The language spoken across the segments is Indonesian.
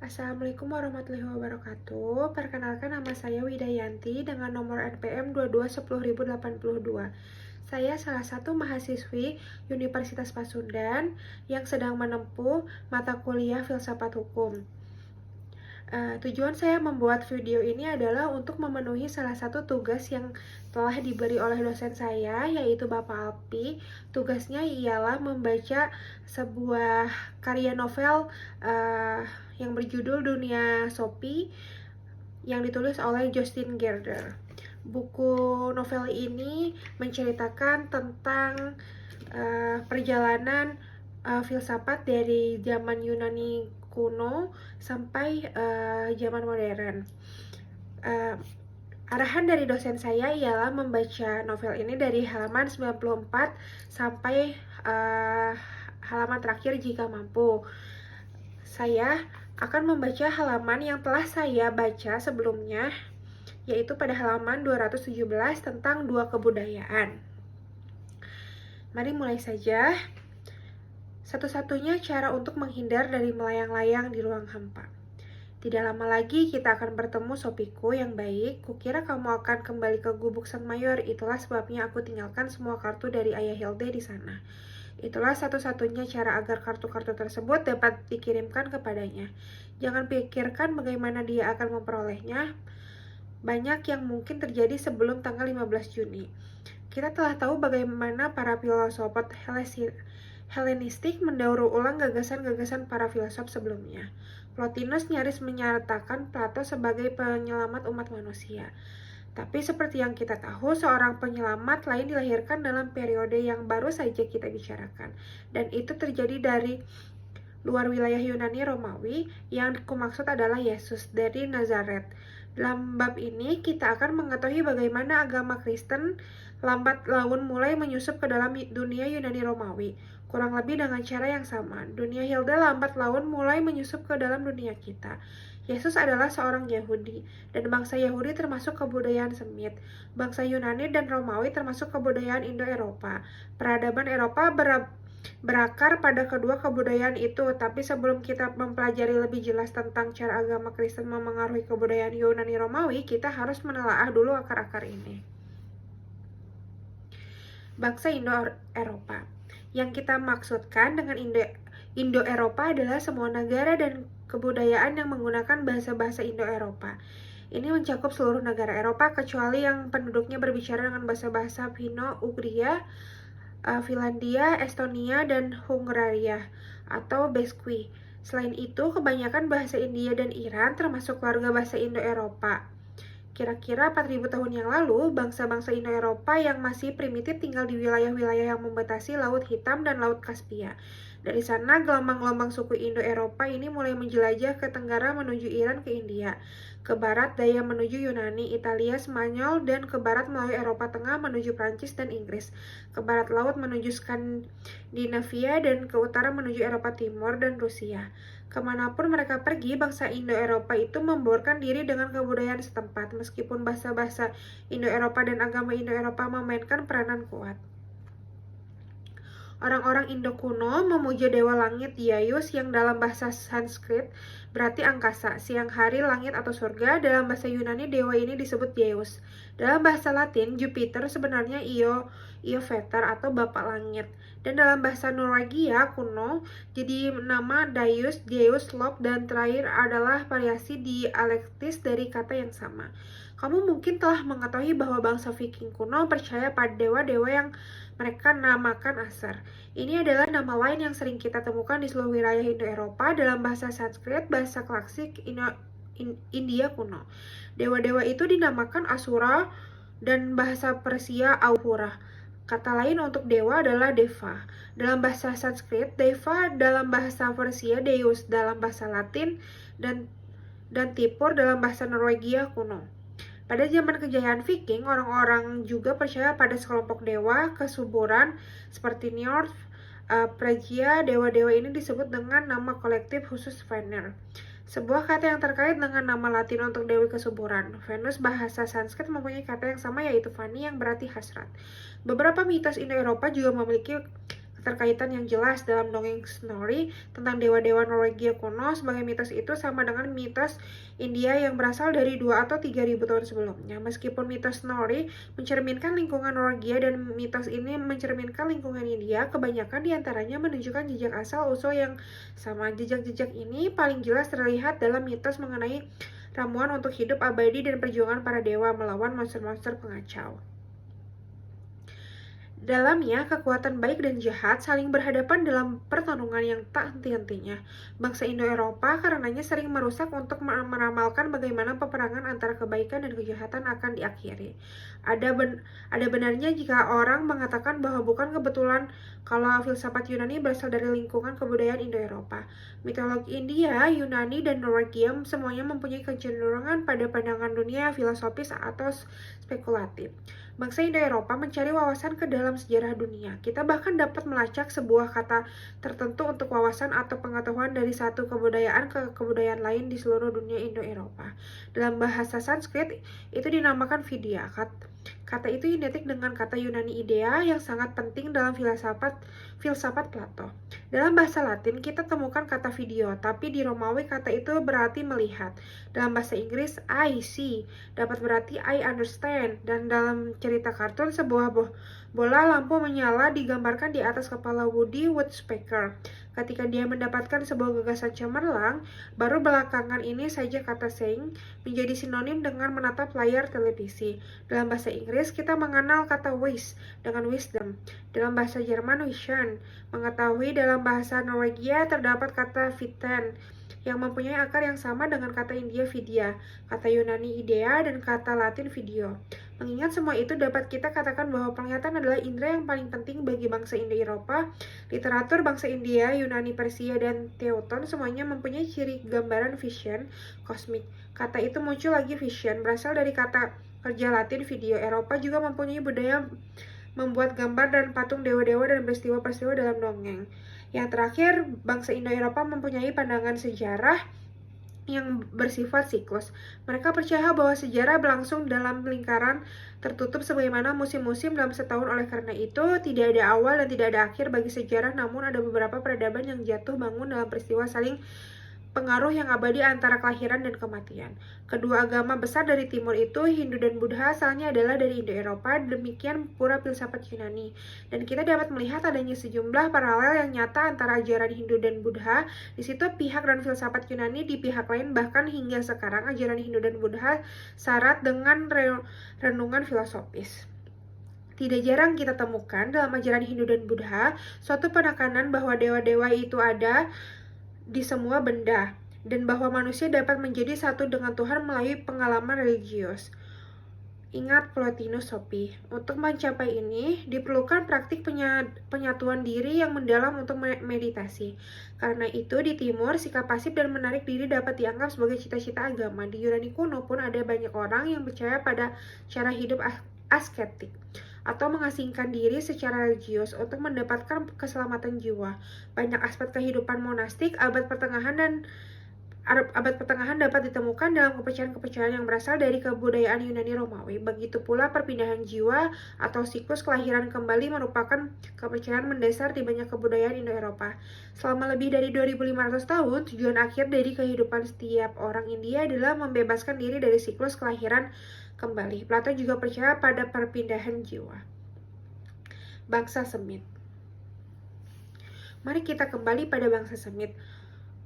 Assalamualaikum warahmatullahi wabarakatuh. Perkenalkan, nama saya Widayanti dengan nomor NPM 2210.082. Saya salah satu mahasiswi Universitas Pasundan yang sedang menempuh mata kuliah Filsafat Hukum. Tujuan saya membuat video ini adalah untuk memenuhi salah satu tugas yang telah diberi oleh dosen saya, yaitu Bapak Alpi. Tugasnya ialah membaca sebuah karya novel yang berjudul Dunia Sophie yang ditulis oleh Justin Gerder. Buku novel ini menceritakan tentang perjalanan filsafat dari zaman Yunani kuno sampai zaman modern. Arahan dari dosen saya ialah membaca novel ini dari halaman 94 sampai halaman terakhir jika mampu. Saya akan membaca halaman yang telah saya baca sebelumnya, yaitu pada halaman 217 tentang dua kebudayaan. Mari mulai saja. Satu-satunya cara untuk menghindar dari melayang-layang di ruang hampa. Tidak lama lagi kita akan bertemu Sopiku yang baik. Kukira kamu akan kembali ke Gubuk Sang Mayor. Itulah sebabnya aku tinggalkan semua kartu dari Ayah Hilde di sana. Itulah satu-satunya cara agar kartu-kartu tersebut dapat dikirimkan kepadanya. Jangan pikirkan bagaimana dia akan memperolehnya. Banyak yang mungkin terjadi sebelum tanggal 15 Juni. Kita telah tahu bagaimana para filsuf Helenistik mendaur ulang gagasan-gagasan para filsuf sebelumnya. Plotinus nyaris menyatakan Plato sebagai penyelamat umat manusia. Tapi seperti yang kita tahu, seorang penyelamat lain dilahirkan dalam periode yang baru saja kita bicarakan. Dan itu terjadi dari luar wilayah Yunani Romawi. Yang kumaksud adalah Yesus dari Nazaret. Dalam bab ini kita akan mengetahui bagaimana agama Kristen lambat laun mulai menyusup ke dalam dunia Yunani Romawi. Kurang lebih dengan cara yang sama, dunia Hilda lambat laun mulai menyusup ke dalam dunia kita. Yesus adalah seorang Yahudi, dan bangsa Yahudi termasuk kebudayaan Semit. Bangsa Yunani dan Romawi termasuk kebudayaan Indo-Eropa. Peradaban Eropa berakar pada kedua kebudayaan itu, tapi sebelum kita mempelajari lebih jelas tentang cara agama Kristen memengaruhi kebudayaan Yunani Romawi, kita harus menelaah dulu akar-akar ini. Bangsa Indo-Eropa. Yang kita maksudkan dengan Indo-Eropa adalah semua negara dan kebudayaan yang menggunakan bahasa-bahasa Indo-Eropa. Ini mencakup seluruh negara Eropa kecuali yang penduduknya berbicara dengan bahasa-bahasa Finno-Ugria, Finlandia, Estonia, dan Hungaria atau Basque. Selain itu, kebanyakan bahasa India dan Iran termasuk keluarga bahasa Indo-Eropa. Kira-kira 4.000 tahun yang lalu, bangsa-bangsa Indo-Eropa yang masih primitif tinggal di wilayah-wilayah yang membatasi Laut Hitam dan Laut Kaspia. Dari sana, gelombang-gelombang suku Indo-Eropa ini mulai menjelajah ke tenggara menuju Iran ke India, ke barat daya menuju Yunani, Italia, Spanyol, dan ke barat melalui Eropa Tengah menuju Prancis dan Inggris, ke barat laut menuju Skandinavia, dan ke utara menuju Eropa Timur dan Rusia. Kemanapun mereka pergi, bangsa Indo-Eropa itu membaurkan diri dengan kebudayaan setempat, meskipun bahasa-bahasa Indo-Eropa dan agama Indo-Eropa memainkan peranan kuat. Orang-orang Indo kuno memuja dewa langit Dyaus yang dalam bahasa Sanskrit berarti angkasa, siang hari, langit atau surga. Dalam bahasa Yunani, dewa ini disebut Zeus. Dalam bahasa Latin, Jupiter sebenarnya Ioveter atau Bapak Langit. Dan dalam bahasa Norwegia kuno, jadi nama Dyaus, Zeus, Lop, dan terakhir adalah variasi dialektis dari kata yang sama. Kamu mungkin telah mengetahui bahwa bangsa Viking kuno percaya pada dewa-dewa yang mereka namakan Asar. Ini adalah nama lain yang sering kita temukan di seluruh wilayah Indo-Eropa dalam bahasa Sanskrit, bahasa klasik India kuno. Dewa-dewa itu dinamakan Asura dan bahasa Persia Ahura. Kata lain untuk dewa adalah Deva. Dalam bahasa Sanskrit, Deva dalam bahasa Persia, Deus dalam bahasa Latin, dan Tipur dalam bahasa Norwegia kuno. Pada zaman kejayaan Viking, orang-orang juga percaya pada sekelompok dewa kesuburan seperti Njord, Phrygia. Dewa-dewa ini disebut dengan nama kolektif khusus Vener, sebuah kata yang terkait dengan nama Latin untuk dewi kesuburan. Venus bahasa Sanskrit mempunyai kata yang sama, yaitu Vani, yang berarti hasrat. Beberapa mitos Indo-Eropa juga memiliki keterkaitan yang jelas dalam dongeng Snorri tentang dewa-dewa Norwegia kuno sebagai mitos itu sama dengan mitos India yang berasal dari 2 atau 3.000 tahun sebelumnya. Meskipun mitos Snorri mencerminkan lingkungan Norwegia dan mitos ini mencerminkan lingkungan India, kebanyakan diantaranya menunjukkan jejak asal-usul yang sama. Jejak-jejak ini paling jelas terlihat dalam mitos mengenai ramuan untuk hidup abadi dan perjuangan para dewa melawan monster-monster pengacau. Dalamnya, kekuatan baik dan jahat saling berhadapan dalam pertarungan yang tak henti-hentinya. Bangsa Indo-Eropa karenanya sering merusak untuk meramalkan bagaimana peperangan antara kebaikan dan kejahatan akan diakhiri. Ada benarnya jika orang mengatakan bahwa bukan kebetulan kalau filsafat Yunani berasal dari lingkungan kebudayaan Indo-Eropa. Mitologi India, Yunani, dan Norwegia semuanya mempunyai kecenderungan pada pandangan dunia filosofis atau spekulatif. Bangsa Indo-Eropa mencari wawasan ke dalam sejarah dunia. Kita bahkan dapat melacak sebuah kata tertentu untuk wawasan atau pengetahuan dari satu kebudayaan ke kebudayaan lain di seluruh dunia Indo-Eropa. Dalam bahasa Sanskrit, itu dinamakan vidya. Kata itu identik dengan kata Yunani idea yang sangat penting dalam filsafat Plato. Dalam bahasa Latin, kita temukan kata video, tapi di Romawi kata itu berarti melihat. Dalam bahasa Inggris, I see dapat berarti I understand, dan dalam cerita kartun, sebuah bola lampu menyala digambarkan di atas kepala Woody Woodpecker. Ketika dia mendapatkan sebuah gagasan cemerlang, baru belakangan ini saja kata seeing menjadi sinonim dengan menatap layar televisi. Dalam bahasa Inggris, kita mengenal kata wise dengan wisdom. Dalam bahasa Jerman, vision. Mengetahui dalam bahasa Norwegia terdapat kata viten yang mempunyai akar yang sama dengan kata India vidya, kata Yunani idea, dan kata Latin video. Mengingat semua itu, dapat kita katakan bahwa penglihatan adalah indera yang paling penting bagi bangsa Indo-Eropa. Literatur bangsa India, Yunani, Persia, dan Teuton semuanya mempunyai ciri gambaran vision kosmik. Kata itu muncul lagi vision, berasal dari kata kerja Latin video. Eropa juga mempunyai budaya membuat gambar dan patung dewa-dewa dan peristiwa-peristiwa dalam dongeng. Yang terakhir, bangsa Indo-Eropa mempunyai pandangan sejarah yang bersifat siklus. Mereka percaya bahwa sejarah berlangsung dalam lingkaran tertutup sebagaimana musim-musim dalam setahun. Oleh karena itu, tidak ada awal dan tidak ada akhir bagi sejarah, namun ada beberapa peradaban yang jatuh bangun dalam peristiwa saling pengaruh yang abadi antara kelahiran dan kematian. Kedua agama besar dari timur itu, Hindu dan Buddha, asalnya adalah dari Indo-Eropa, demikian pula filsafat Yunani. Dan kita dapat melihat adanya sejumlah paralel yang nyata antara ajaran Hindu dan Buddha. Di situ pihak dan filsafat Yunani, di pihak lain bahkan hingga sekarang ajaran Hindu dan Buddha syarat dengan renungan filosofis. Tidak jarang kita temukan dalam ajaran Hindu dan Buddha suatu penekanan bahwa dewa-dewa itu ada di semua benda, dan bahwa manusia dapat menjadi satu dengan Tuhan melalui pengalaman religius. Ingat Plotinus Sophie. Untuk mencapai ini, diperlukan praktik penyatuan diri yang mendalam untuk meditasi. Karena itu, di timur, sikap pasif dan menarik diri dapat dianggap sebagai cita-cita agama. Di Yunani kuno pun ada banyak orang yang percaya pada cara hidup asketik atau mengasingkan diri secara religius untuk mendapatkan keselamatan jiwa. Banyak aspek kehidupan monastik abad pertengahan dapat ditemukan dalam kepercayaan-kepercayaan yang berasal dari kebudayaan Yunani Romawi. Begitu pula perpindahan jiwa atau siklus kelahiran kembali merupakan kepercayaan mendasar di banyak kebudayaan Indo-Eropa. Selama lebih dari 2500 tahun, tujuan akhir dari kehidupan setiap orang India adalah membebaskan diri dari siklus kelahiran kembali. Plato juga percaya pada perpindahan jiwa. Bangsa Semit. Mari kita kembali pada bangsa Semit.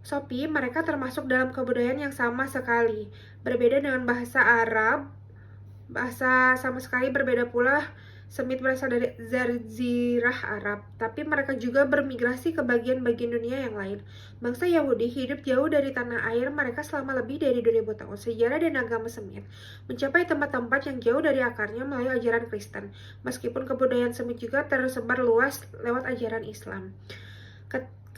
Sophie, mereka termasuk dalam kebudayaan yang sama sekali. Berbeda dengan bahasa Arab, bahasa sama sekali berbeda pula. Semit berasal dari Jazirah Arab, tapi mereka juga bermigrasi ke bagian-bagian dunia yang lain. Bangsa Yahudi hidup jauh dari tanah air mereka selama lebih dari 2000 tahun. Sejarah dan agama Semit mencapai tempat-tempat yang jauh dari akarnya melalui ajaran Kristen, meskipun kebudayaan Semit juga tersebar luas lewat ajaran Islam.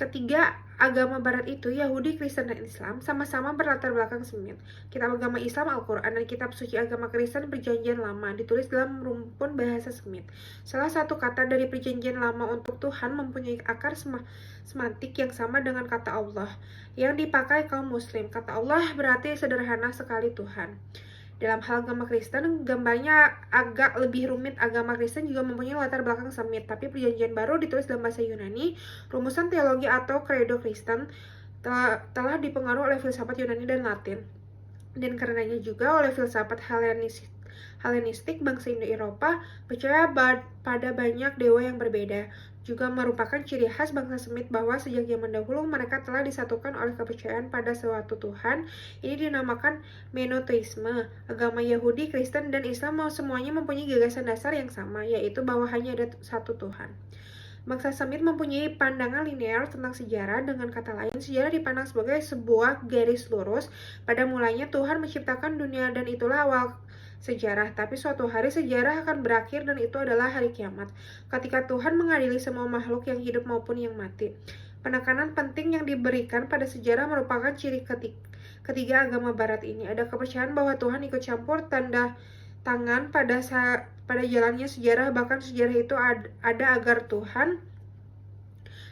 Ketiga agama barat itu, Yahudi, Kristen, dan Islam, sama-sama berlatar belakang Semit. Kitab agama Islam Al-Quran dan kitab suci agama Kristen Perjanjian Lama ditulis dalam rumpun bahasa Semit. Salah satu kata dari Perjanjian Lama untuk Tuhan mempunyai akar semantik yang sama dengan kata Allah yang dipakai kaum muslim. Kata Allah berarti sederhana sekali Tuhan. Dalam hal agama Kristen, gambarnya agak lebih rumit. Agama Kristen juga mempunyai latar belakang sempit, tapi Perjanjian Baru ditulis dalam bahasa Yunani. Rumusan teologi atau credo Kristen telah dipengaruhi oleh filsafat Yunani dan Latin, dan karenanya juga oleh filsafat Helenistik bangsa Indo-Eropa percaya pada banyak dewa yang berbeda. Juga merupakan ciri khas bangsa Semit bahwa sejak zaman dahulu mereka telah disatukan oleh kepercayaan pada suatu Tuhan. Ini dinamakan monoteisme. Agama Yahudi, Kristen, dan Islam semuanya mempunyai gagasan dasar yang sama, yaitu bahwa hanya ada satu Tuhan. Bangsa Semit mempunyai pandangan linear tentang sejarah. Dengan kata lain, sejarah dipandang sebagai sebuah garis lurus. Pada mulanya Tuhan menciptakan dunia dan itulah awal sejarah, tapi suatu hari sejarah akan berakhir dan itu adalah hari kiamat, ketika Tuhan mengadili semua makhluk yang hidup maupun yang mati. Penekanan penting yang diberikan pada sejarah merupakan ciri ketiga agama barat ini. Ada kepercayaan bahwa Tuhan ikut campur tanda tangan pada jalannya sejarah, bahkan sejarah itu ada agar Tuhan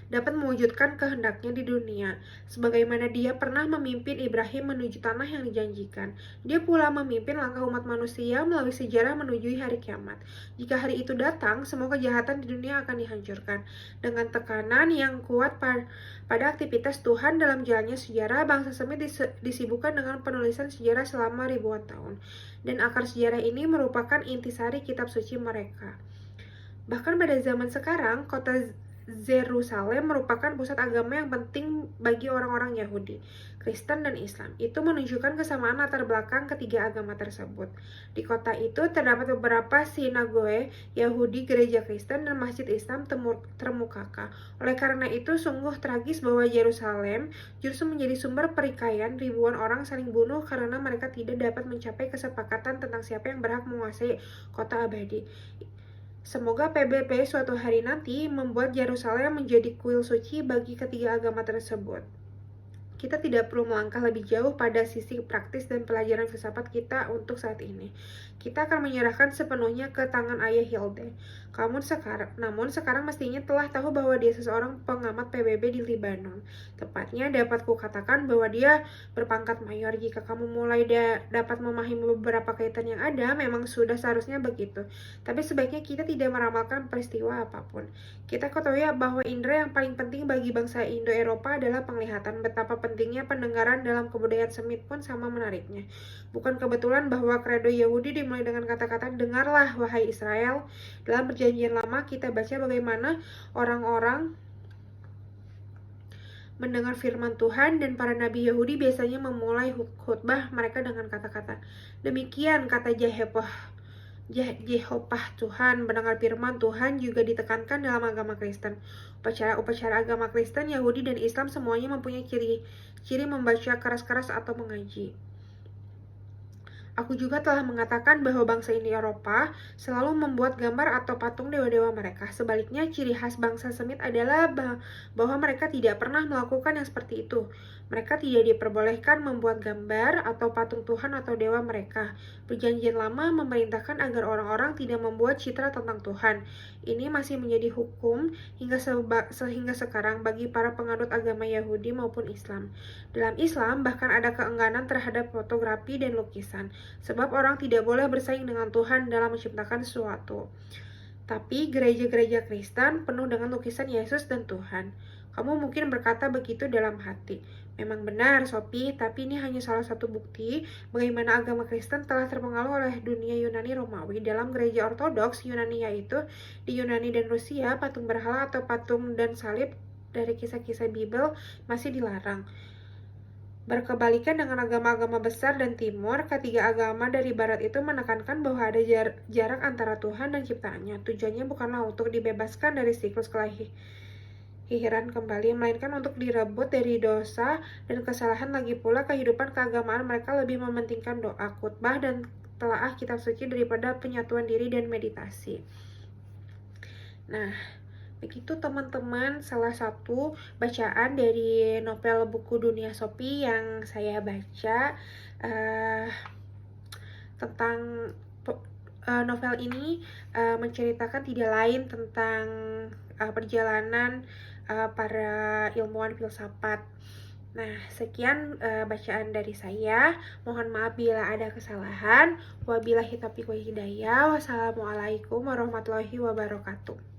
dapat mewujudkan kehendaknya di dunia, sebagaimana dia pernah memimpin Ibrahim menuju tanah yang dijanjikan. Dia pula memimpin langkah umat manusia melalui sejarah menuju hari kiamat. Jika hari itu datang, semua kejahatan di dunia akan dihancurkan. Dengan tekanan yang kuat pada aktivitas Tuhan dalam jalannya sejarah, bangsa Semit disibukkan dengan penulisan sejarah selama ribuan tahun. Dan akar sejarah ini merupakan intisari kitab suci mereka. Bahkan pada zaman sekarang, kota Yerusalem merupakan pusat agama yang penting bagi orang-orang Yahudi, Kristen, dan Islam. Itu menunjukkan kesamaan latar belakang ketiga agama tersebut. Di kota itu terdapat beberapa sinagoge Yahudi, gereja Kristen, dan masjid Islam termukaka. Oleh karena itu, sungguh tragis bahwa Yerusalem justru menjadi sumber pertikaian. Ribuan orang saling bunuh karena mereka tidak dapat mencapai kesepakatan tentang siapa yang berhak menguasai kota abadi. Semoga PBB suatu hari nanti membuat Yerusalem menjadi kuil suci bagi ketiga agama tersebut. Kita tidak perlu melangkah lebih jauh pada sisi praktis dan pelajaran filsafat kita untuk saat ini. Kita akan menyerahkan sepenuhnya ke tangan ayah Hilde. Namun sekarang mestinya telah tahu bahwa dia seseorang pengamat PBB di Libanon. Tepatnya dapat kukatakan bahwa dia berpangkat mayor. Jika kamu mulai dapat memahami beberapa kaitan yang ada, memang sudah seharusnya begitu. Tapi sebaiknya kita tidak meramalkan peristiwa apapun. Kita ketahui bahwa indera yang paling penting bagi bangsa Indo-Eropa adalah penglihatan. Betapa pentingnya pendengaran dalam kebudayaan Semit pun sama menariknya. Bukan kebetulan bahwa kredo Yahudi dimulai dengan kata-kata "Dengarlah, wahai Israel." Dalam Perjanjian Lama kita baca bagaimana orang-orang mendengar firman Tuhan, dan para nabi Yahudi biasanya memulai khutbah mereka dengan kata-kata, "Demikian kata Jehovah Tuhan." Mendengar firman Tuhan juga ditekankan dalam agama Kristen. Upacara agama Kristen, Yahudi, dan Islam semuanya mempunyai ciri membaca keras-keras atau mengaji. Aku juga telah mengatakan bahwa bangsa Eropa selalu membuat gambar atau patung dewa-dewa mereka. Sebaliknya, ciri khas bangsa Semit adalah bahwa mereka tidak pernah melakukan yang seperti itu. Mereka tidak diperbolehkan membuat gambar atau patung Tuhan atau dewa mereka. Perjanjian Lama memerintahkan agar orang-orang tidak membuat citra tentang Tuhan. Ini masih menjadi hukum sehingga sekarang bagi para penganut agama Yahudi maupun Islam. Dalam Islam bahkan ada keengganan terhadap fotografi dan lukisan, sebab orang tidak boleh bersaing dengan Tuhan dalam menciptakan sesuatu. Tapi gereja-gereja Kristen penuh dengan lukisan Yesus dan Tuhan. Kamu mungkin berkata begitu dalam hati. Memang benar, Sophie, tapi ini hanya salah satu bukti bagaimana agama Kristen telah terpengaruh oleh dunia Yunani Romawi. Dalam gereja Ortodoks Yunani, yaitu di Yunani dan Rusia, patung berhala atau patung dan salib dari kisah-kisah Bible masih dilarang. Berkebalikan dengan agama-agama besar dan timur, ketiga agama dari barat itu menekankan bahwa ada jarak antara Tuhan dan ciptaannya. Tujuannya bukanlah untuk dibebaskan dari siklus kelahiran kembali, melainkan untuk direbut dari dosa dan kesalahan. Lagi pula, kehidupan keagamaan mereka lebih mementingkan doa, khutbah, dan telaah kitab suci daripada penyatuan diri dan meditasi. Nah, begitu teman-teman, salah satu bacaan dari novel buku Dunia Sophie yang saya baca. Tentang novel ini menceritakan tidak lain tentang perjalanan para ilmuwan filsafat Nah, sekian bacaan dari saya. Mohon maaf bila ada kesalahan. Wabillahi taufiq wal hidayah. Wassalamualaikum warahmatullahi wabarakatuh.